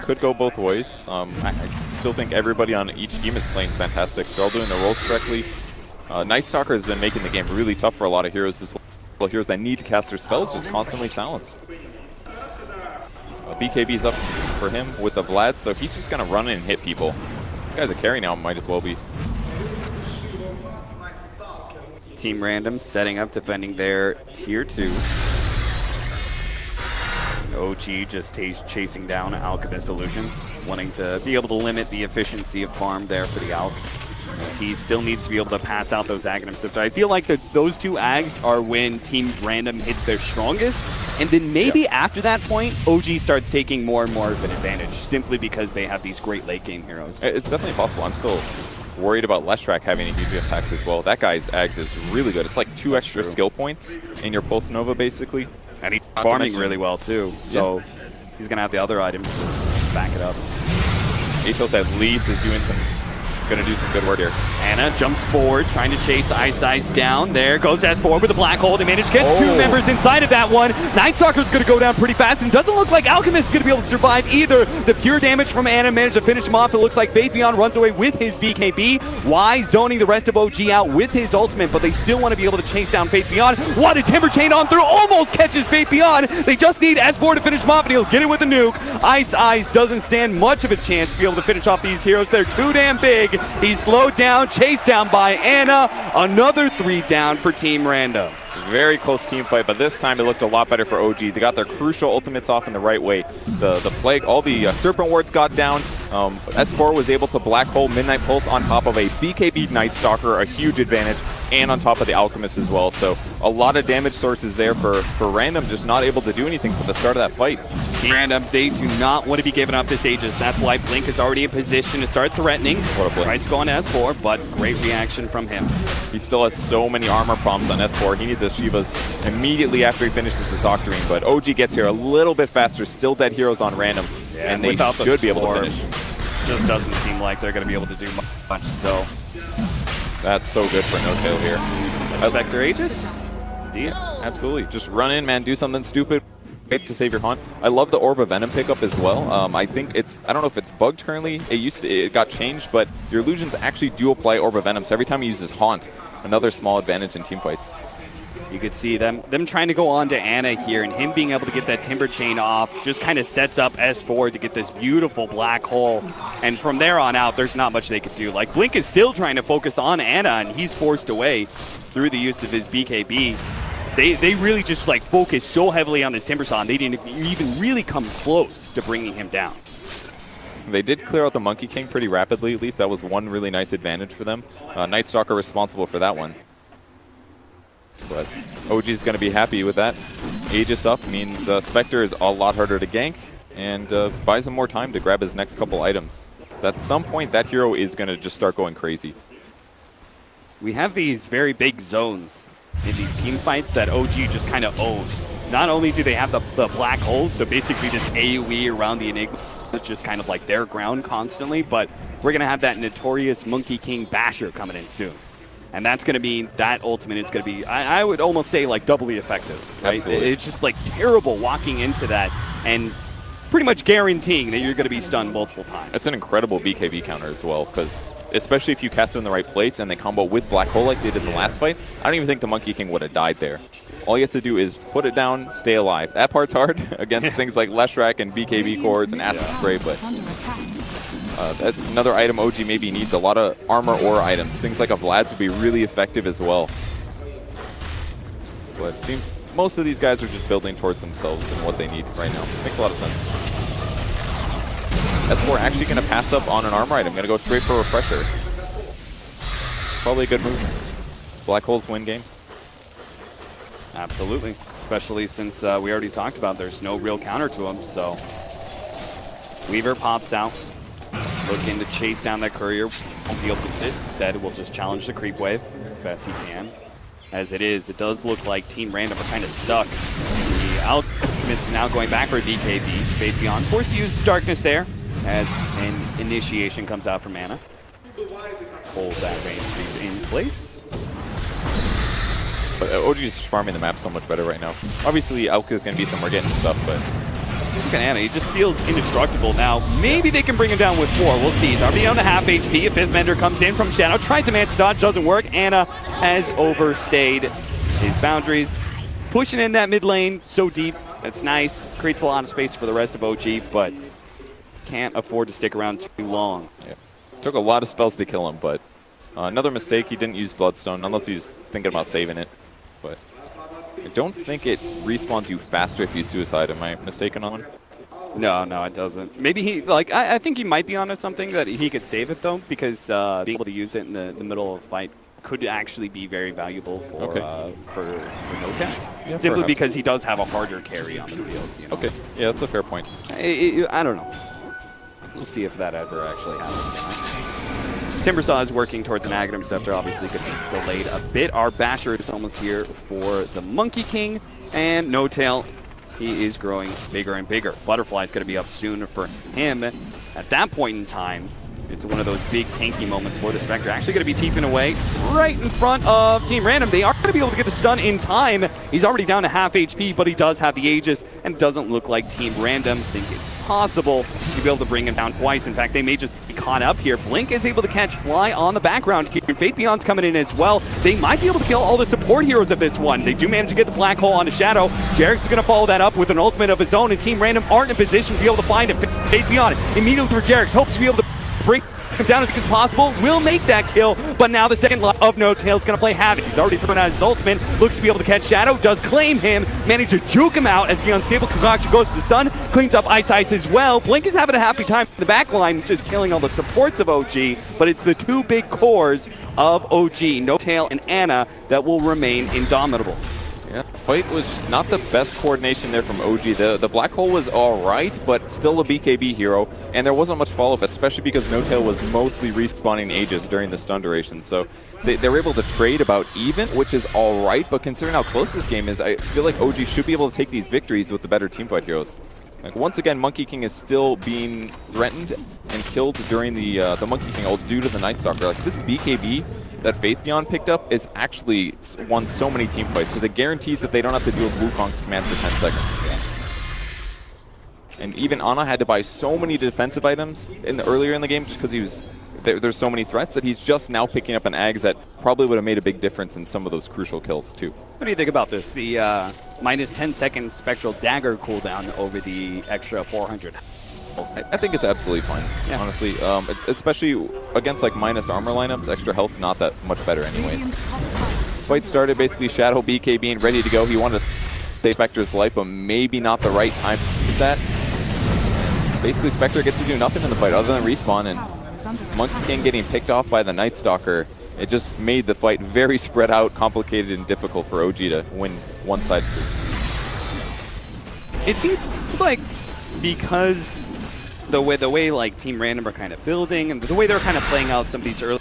Could go both ways. I still think everybody on each team is playing fantastic. They're all doing their roles correctly. Night Stalker has been making the game really tough for a lot of heroes as well. Heroes that need to cast their spells just constantly silenced. BKB's up for him with the Vlad, so he's just going to run in and hit people. This guy's a carry now, might as well be. Team Random setting up, defending their tier 2. OG just chasing down Alchemist Illusions, wanting to be able to limit the efficiency of farm there for the Alch. As he still needs to be able to pass out those Aghanim. So I feel like those two Ags are when Team Random hits their strongest, and then maybe after that point, OG starts taking more and more of an advantage, simply because they have these great late game heroes. It's definitely possible. I'm still worried about Leshrac having a huge impact as well. That guy's Ags is really good. It's like 2 extra skill points in your Pulse Nova, basically. And he's farming really well, too. So he's going to have the other items to back it up. Atos at least is doing going to do some good work here. Ana jumps forward, trying to chase Ice Ice down. There goes S4 with a black hole. They manage to catch 2 members inside of that one. Night Stalker's going to go down pretty fast, and doesn't look like Alchemist is going to be able to survive either. The pure damage from Ana managed to finish him off. It looks like Faith Beyond runs away with his BKB. Y zoning the rest of OG out with his ultimate, but they still want to be able to chase down Faith Beyond. What a Timber Chain on through, almost catches Faith Beyond. They just need S4 to finish him off, and he'll get it with a nuke. Ice Ice doesn't stand much of a chance to be able to finish off these heroes. They're too damn big. He's slowed down, chased down by Ana. Another 3 down for Team Random. Very close team fight, but this time it looked a lot better for OG. They got their crucial ultimates off in the right way. The Plague, all the Serpent Wards got down. S4 was able to Black Hole Midnight Pulse on top of a BKB Night Stalker, a huge advantage, and on top of the Alchemist as well. So a lot of damage sources there for Random, just not able to do anything for the start of that fight. Team Random, they do not want to be giving up this Aegis. That's why Blink is already in position to start threatening. What a play. Tries to go on S4, but great reaction from him. He still has so many armor problems on S4. He needs a Shivas immediately after he finishes this Octarine, but OG gets here a little bit faster. Still dead heroes on Random, and they should be able to finish. Just doesn't seem like they're going to be able to do much, so. That's so good for No-Tail here. Spectre Aegis? Indeed. Absolutely. Just run in, man. Do something stupid. Wait to save your haunt. I love the Orb of Venom pickup as well. I think I don't know if it's bugged currently. It got changed, but your illusions actually do apply Orb of Venom. So every time he uses haunt, another small advantage in team fights. You could see them trying to go on to Ana here, and him being able to get that Timber Chain off just kind of sets up S4 to get this beautiful black hole. And from there on out, there's not much they could do. Like, Blink is still trying to focus on Ana, and he's forced away through the use of his BKB. They really just like focus so heavily on this Timber Saw, and they didn't even really come close to bringing him down. They did clear out the Monkey King pretty rapidly, at least. That was one really nice advantage for them. Night Stalker responsible for that one. But OG's going to be happy with that. Aegis up means Spectre is a lot harder to gank and buys him more time to grab his next couple items. So at some point, that hero is going to just start going crazy. We have these very big zones in these team fights that OG just kind of owns. Not only do they have the black holes, so basically just AoE around the Enigma, it's just kind of like their ground constantly, but we're going to have that notorious Monkey King Basher coming in soon. And that's going to mean that ultimate is going to be, I would almost say, like doubly effective. Right? Absolutely. It's just like terrible walking into that and pretty much guaranteeing that you're going to be stunned multiple times. It's an incredible BKB counter as well, because especially if you cast it in the right place and they combo with Black Hole like they did in the last fight, I don't even think the Monkey King would have died there. All he has to do is put it down, stay alive. That part's hard against things like Leshrac and BKB cores and Acid Spray, but that's another item OG maybe needs. A lot of armor or items. Things like a Vlad's would be really effective as well. But it seems most of these guys are just building towards themselves and what they need right now. Makes a lot of sense. S4 actually going to pass up on an armor item. Going to go straight for a Refresher. Probably a good move. Black holes win games. Absolutely, especially since we already talked about there's no real counter to him, so Weaver pops out, looking to chase down that courier, won't be able to hit it. Instead, we'll just challenge the creep wave as best he can. As it is, it does look like Team Random are kind of stuck. The Alchemist is now going back for a BKB. Faith Beyond forced to use Darkness there as an initiation comes out from Ana. Hold that range creep in place. But OG is farming the map so much better right now. Obviously, Alka is going to be somewhere getting stuff, but look at Ana. He just feels indestructible now. Maybe they can bring him down with 4. We'll see. He's already on a half HP. A 5th Vendor comes in from Shadow. Tries to man to dodge. Doesn't work. Ana has overstayed his boundaries. Pushing in that mid lane so deep. That's nice. Creates a lot of space for the rest of OG, but can't afford to stick around too long. Yeah. Took a lot of spells to kill him, but another mistake. He didn't use Bloodstone unless he's thinking about saving it. But I don't think it respawns you faster if you suicide. Am I mistaken on? No, it doesn't. Maybe he, like, I think he might be onto something that he could save it, though, because being able to use it in the middle of a fight could actually be very valuable for Nota. Yeah, simply perhaps. because he does have a harder carry on the field. You know? Okay, yeah, that's a fair point. I don't know. We'll see if that ever actually happens. Timbersaw is working towards an Aghanim Scepter, obviously could be delayed a bit. Our Basher is almost here for the Monkey King, and No Tail, he is growing bigger and bigger. Butterfly's going to be up soon for him. At that point in time, it's one of those big tanky moments for the Spectre. Actually going to be teeping away right in front of Team Random. They are going to be able to get the stun in time. He's already down to half HP, but he does have the Aegis, and it doesn't look like Team Random think it's possible to be able to bring him down twice. In fact, they may just be caught up here. Blink is able to catch Fly on the background here. Fate Beyond's coming in as well. They might be able to kill all the support heroes of this one. They do manage to get the Black Hole onto Shadow. Jarek's is going to follow that up with an ultimate of his own, and Team Random aren't in a position to be able to find him. Fate Beyond immediately for Jarek's hopes to be able to bring him down as quick as possible, will make that kill, but now the second lot of No Tail is going to play havoc. He's already thrown out his ultimate, looks to be able to catch Shadow, does claim him, manage to juke him out as the unstable concoction goes to the sun, cleans up Ice as well. Blink is having a happy time in the back line, just killing all the supports of OG, but it's the two big cores of OG, No Tail and Ana, that will remain indomitable. Yeah, fight was not the best coordination there from OG. The Black Hole was all right, but still a BKB hero, and there wasn't much follow-up, especially because No Tail was mostly respawning Aegis during the stun duration. So they were able to trade about even, which is all right, but considering how close this game is, I feel like OG should be able to take these victories with the better teamfight heroes. Like, once again, Monkey King is still being threatened and killed during the Monkey King ult due to the Night Stalker. Like, this BKB that Faith Beyond picked up is actually won so many team fights because it guarantees that they don't have to deal with Wukong's command for 10 seconds. Yeah. And even Ana had to buy so many defensive items earlier in the game just because he was there's so many threats that he's just now picking up an Ags that probably would have made a big difference in some of those crucial kills too. What do you think about this? The minus 10-second Spectral Dagger cooldown over the extra 400. I think it's absolutely fine, honestly. Especially against like minus armor lineups, extra health not that much better anyways. Fight started, basically Shadow BK being ready to go. He wanted to save Spectre's life, but maybe not the right time to use that. And basically Spectre gets to do nothing in the fight other than respawn, and Monkey King getting picked off by the Night Stalker. It just made the fight very spread out, complicated, and difficult for OG to win one side. It seems like because the way like Team Random are kind of building and the way they're kind of playing out some of these early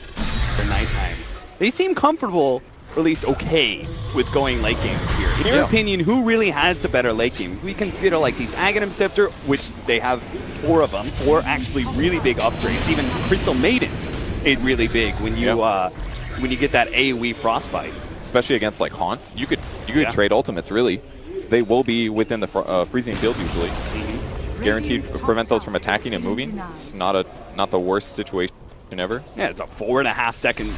night times, they seem comfortable, or at least okay, with going late game here. In your opinion, who really has the better late game? We consider like these Aghanim Scepter, which they have 4 of them, 4 actually really big upgrades. Even Crystal Maidens is really big when you get that AoE Frostbite. Especially against like Haunt, you could trade ultimates really. They will be within the freezing field usually. Guaranteed to prevent those from attacking and moving. It's not the worst situation ever. Yeah, it's a 4.5-second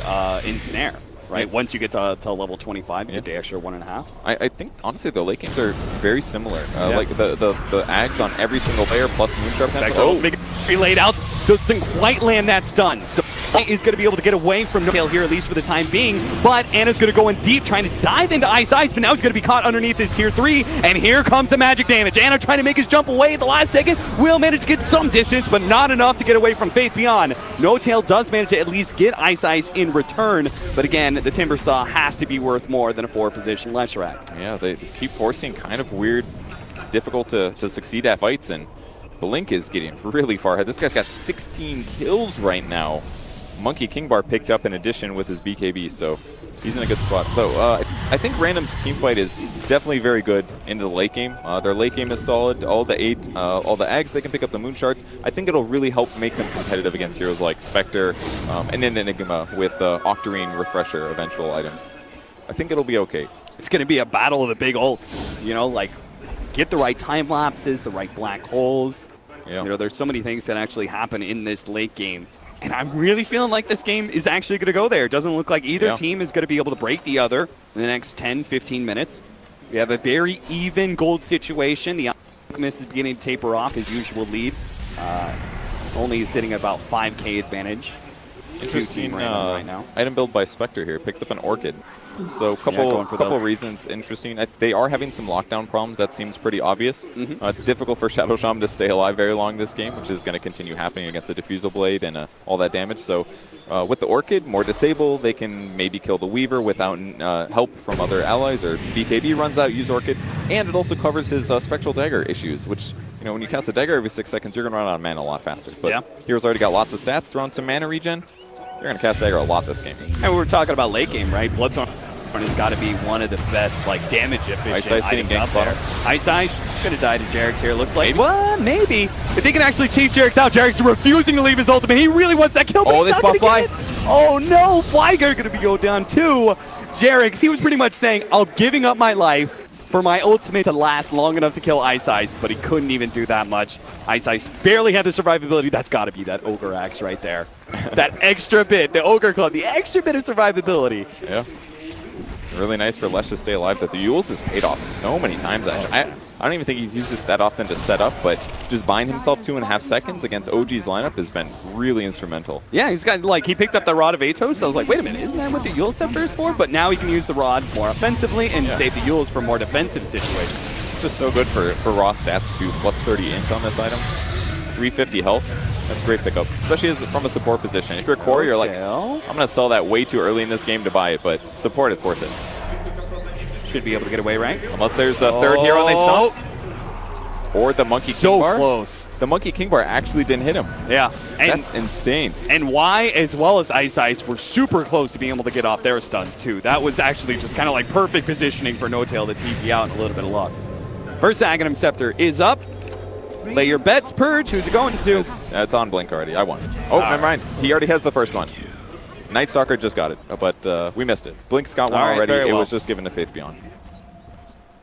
ensnare, right? Once you get to level 25, you get the extra 1.5. I think honestly the late games are very similar. Like the Ags on every single player plus Moonsharp. Oh, laid out, doesn't quite land that stun. So is going to be able to get away from No here, at least for the time being, but Anna's going to go in deep, trying to dive into Ice, but now he's going to be caught underneath this tier 3, and here comes the magic damage. Anna trying to make his jump away at the last second, will manage to get some distance, but not enough to get away from Faith Beyond. No does manage to at least get Ice in return, but again, the Timber Saw has to be worth more than a 4-position Leshrac. Yeah, they keep forcing kind of weird, difficult to succeed at fights, and Blink is getting really far ahead. This guy's got 16 kills right now. Monkey King Bar picked up in addition with his BKB, so he's in a good spot. So I think Random's team fight is definitely very good into the late game. Their late game is solid. All the Ags, they can pick up the Moon Shards. I think it'll really help make them competitive against heroes like Spectre and then Enigma with Octarine Refresher eventual items. I think it'll be okay. It's going to be a battle of the big ults, you know, like get the right time lapses, the right black holes. Yeah. You know, there's so many things that actually happen in this late game. And I'm really feeling like this game is actually going to go there. It doesn't look like either team is going to be able to break the other in the next 10, 15 minutes. We have a very even gold situation. The Alchemist is beginning to taper off his usual lead. Only sitting at about 5k advantage. Interesting right now. Item build by Spectre here. Picks up an Orchid. So a couple reasons interesting. They are having some lockdown problems. That seems pretty obvious. It's difficult for Shadow Shaman to stay alive very long this game, which is going to continue happening against the Diffusal Blade and all that damage. So with the Orchid, more disable, they can maybe kill the Weaver without help from other allies, or BKB runs out, use Orchid. And it also covers his Spectral Dagger issues, which, you know, when you cast a Dagger every 6 seconds, you're going to run out of mana a lot faster. But Hero's already got lots of stats, throw on some mana regen. They're going to cast Dagger a lot this game. And we were talking about late game, right? Bloodthorn has got to be one of the best, like, damage efficient items out there. Ice going to die to Jarex here, looks like. Well, maybe. If they can actually chase Jarex out, Jarex is refusing to leave his ultimate. He really wants that kill, but he's not going to get it. Oh, no. Flyger going to be go down too. Jarex, he was pretty much saying, I'm giving up my life for my ultimate to last long enough to kill Ice, but he couldn't even do that much. Ice barely had the survivability. That's got to be that Ogre Axe right there. That extra bit, the Ogre Club, the extra bit of survivability. Yeah. Really nice for Lesh to stay alive. That the Yules has paid off so many times. I don't even think he's used it that often to set up, but just buying himself 2.5 seconds against OG's lineup has been really instrumental. Yeah, he's got, like, he picked up the Rod of Atos. So I was like, wait a minute, isn't that what the Yule Scepter is for? But now he can use the Rod more offensively and save the Yules for more defensive situations. It's just so good for raw stats too. Plus 30 int on this item. 350 health. That's a great pickup, especially from a support position. If you're a core, you're like, I'm going to sell that way too early in this game to buy it, but support, it's worth it. Should be able to get away, right? Unless there's a third hero and they stun. Or the Monkey King Bar. So close. The Monkey King Bar actually didn't hit him. Yeah. And that's insane. And Y as well as Ice were super close to being able to get off their stuns too. That was actually just kind of like perfect positioning for No-Tail to TP out and a little bit of luck. First Aghanim Scepter is up. Lay your bets, Purge. Who's it going to? It's on Blink already. I won. Oh, never mind. He already has the first one. Night Stalker just got it, but we missed it. Blink's got one already. It was just given to Faith Beyond.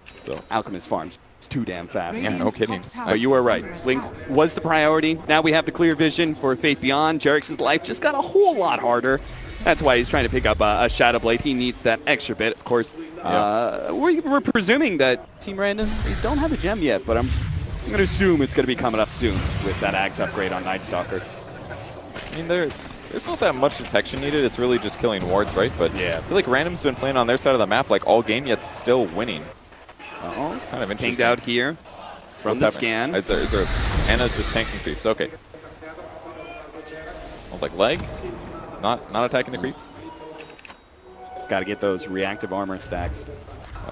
So Alchemist Farms It's too damn fast. Yeah, no kidding. But you were right. Blink was the priority. Now we have the clear vision for Faith Beyond. Jerix's life just got a whole lot harder. That's why he's trying to pick up a Shadow Blade. He needs that extra bit. Of course, we're presuming that Team Random, they don't have a gem yet, but I'm going to assume it's going to be coming up soon with that Axe upgrade on Night Stalker. I mean, there's not that much detection needed. It's really just killing wards, right? But yeah, I feel like Random's been playing on their side of the map like all game, yet still winning. Oh, kind of interesting. Pinged out here from the scan. Is there Anna's just tanking creeps. Okay. I was like, leg? Not attacking the creeps? Got to get those reactive armor stacks.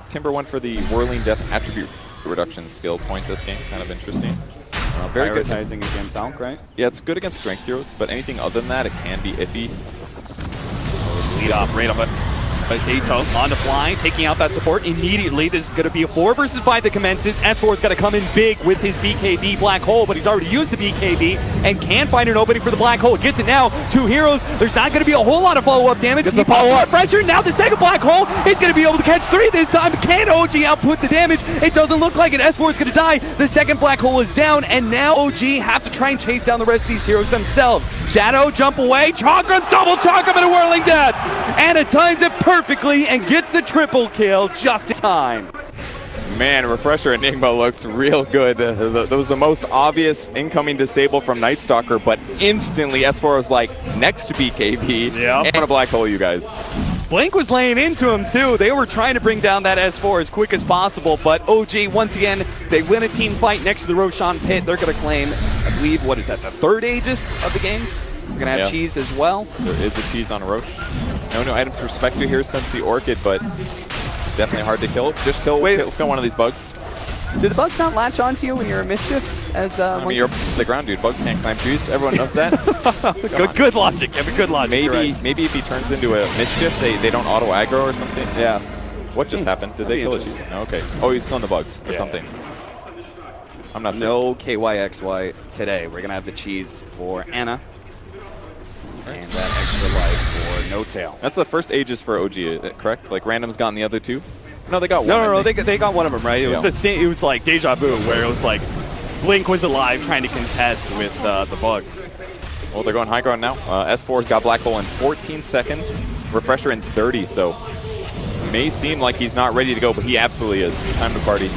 Timber went for the Whirling Death attribute reduction skill point this game. Kind of interesting. Very good. Prioritizing against Alk, right? Yeah, it's good against strength heroes, but anything other than that, it can be iffy. Lead off right up Kato on the fly, taking out that support immediately. This is going to be a 4 versus 5 that commences. S4's got to come in big with his BKB Black Hole, but he's already used the BKB and can't find an opening for the Black Hole. Gets it now. 2 heroes. There's not going to be a whole lot of follow-up damage. Gets the follow-up pressure. Now the second Black Hole is going to be able to catch 3 this time. Can OG output the damage? It doesn't look like it. S4 is going to die. The second Black Hole is down, and now OG have to try and chase down the rest of these heroes themselves. Shadow, jump away. Chakram, double Chakram, and a Whirling Death. Anna times it perfectly and gets the triple kill just in time. Man, Refresher Enigma looks real good. That was the most obvious incoming disable from Night Stalker, but instantly S4 was like, next BKB, and a Black Hole, you guys. Blink was laying into him too. They were trying to bring down that S4 as quick as possible, but OG, once again, they win a team fight next to the Roshan pit. They're going to claim, I believe, what is that, the 3rd Aegis of the game? We're going to have cheese as well. There is a cheese on Roche. No items for Spectre here since the Orchid, but definitely hard to kill. Just kill one of these bugs. Do the bugs not latch onto you when you're a mischief? I mean, you're the ground dude. Bugs can't climb trees. Everyone knows that. good logic. Yeah, good logic. Maybe if he turns into a mischief, they don't auto aggro or something. Yeah. What just happened? Did they kill a cheese? No, okay. Oh, he's killing the bug or something. I'm not sure. No KYXY today. We're gonna have the cheese for Anna. And that extra life for No Tail. That's the first Aegis for OG, correct? Like Random's gotten the other 2? No, they got one. No, they got one of them, right? It was it was like Deja Vu, where it was like Blink was alive trying to contest with the bugs. Well, they're going high ground now. S4's got Black Hole in 14 seconds, Refresher in 30, so may seem like he's not ready to go, but he absolutely is. Time to party.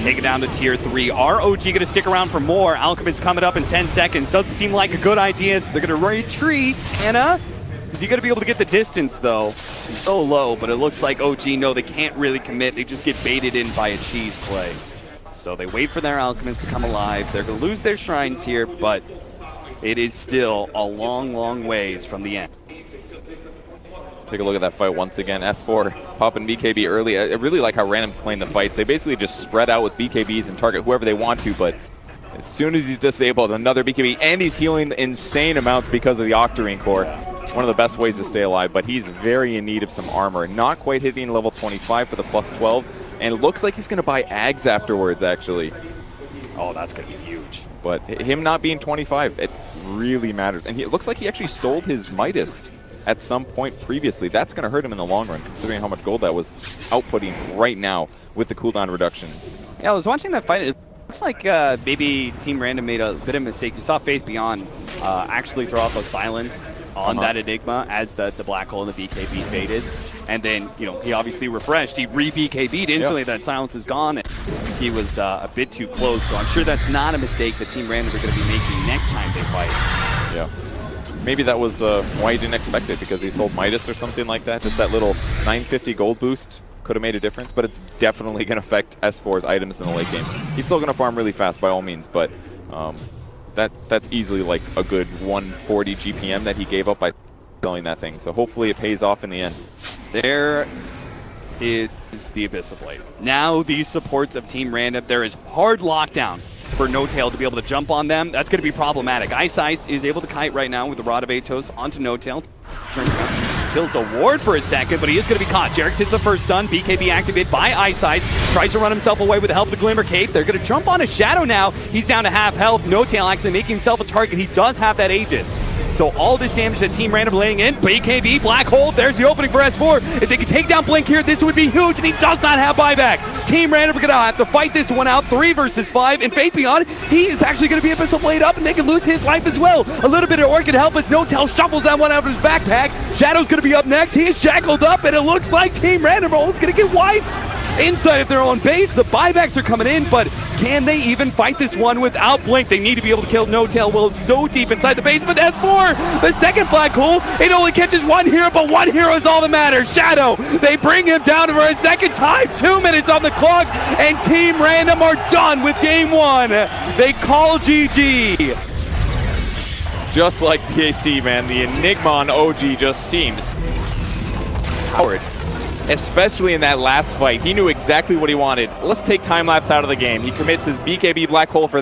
Take it down to tier 3. Are OG going to stick around for more? Alchemist coming up in 10 seconds. Doesn't seem like a good idea, so they're going to retreat. Anna, is he going to be able to get the distance, though? He's so low, but it looks like OG, no, they can't really commit. They just get baited in by a cheese play. So they wait for their Alchemist to come alive. They're going to lose their shrines here, but it is still a long, long ways from the end. Take a look at that fight once again. S4 popping BKB early. I really like how Random's playing the fights. They basically just spread out with BKBs and target whoever they want to, but as soon as he's disabled, another BKB, and he's healing insane amounts because of the Octarine Core. It's one of the best ways to stay alive, but he's very in need of some armor. Not quite hitting level 25 for the plus 12, and it looks like he's going to buy Ags afterwards, actually. Oh, that's going to be huge. But him not being 25, it really matters. And it looks like he actually sold his Midas at some point previously. That's going to hurt him in the long run, considering how much gold that was outputting right now with the cooldown reduction. Yeah, I was watching that fight. It looks like maybe Team Random made a bit of a mistake. You saw Faith Beyond actually throw off a silence on that Enigma as the Black Hole and the BKB faded. And then, he obviously refreshed. He re-BKB'd instantly. That silence is gone. And he was a bit too close. So I'm sure that's not a mistake that Team Random are going to be making next time they fight. Yeah. Maybe that was why he didn't expect it, because he sold Midas or something like that. Just that little 950 gold boost could have made a difference, but it's definitely going to affect S4's items in the late game. He's still going to farm really fast by all means, but that's easily like a good 140 GPM that he gave up by selling that thing. So hopefully it pays off in the end. There is the Abyssal Blade. Now these supports of Team Random, there is hard lockdown for No Tail to be able to jump on them. That's going to be problematic. Ice is able to kite right now with the Rod of Atos onto No Tail. Tilts a ward for a second, but he is going to be caught. Jerix hits the first stun. BKB activated by Ice. Tries to run himself away with the help of the Glimmer Cape. They're going to jump on a Shadow now. He's down to half health. No Tail actually making himself a target. He does have that Aegis. So all this damage that Team Random laying in, BKB, Black Hole, there's the opening for S4. If they can take down Blink here, this would be huge, and he does not have buyback. Team Random are going to have to fight this one out, 3 versus 5, and Fate Beyond, he is actually going to be a pistol blade up, and they can lose his life as well. A little bit of Orc can help us. No-Tell shuffles that one out of his backpack. Shadow's going to be up next. He is shackled up, and it looks like Team Random is going to get wiped inside of their own base. The buybacks are coming in, but can they even fight this one without Blink? They need to be able to kill No-Tell Will so deep inside the base, but S4, the second black hole, it only catches one hero, but one hero is all that matters. Shadow, they bring him down for a second time, 2 minutes on the clock, and Team Random are done with game 1. They call GG. Just like DAC, man, the Enigma on OG just seems powered. Especially in that last fight. He knew exactly what he wanted. Let's take time lapse out of the game. He commits his BKB black hole for that.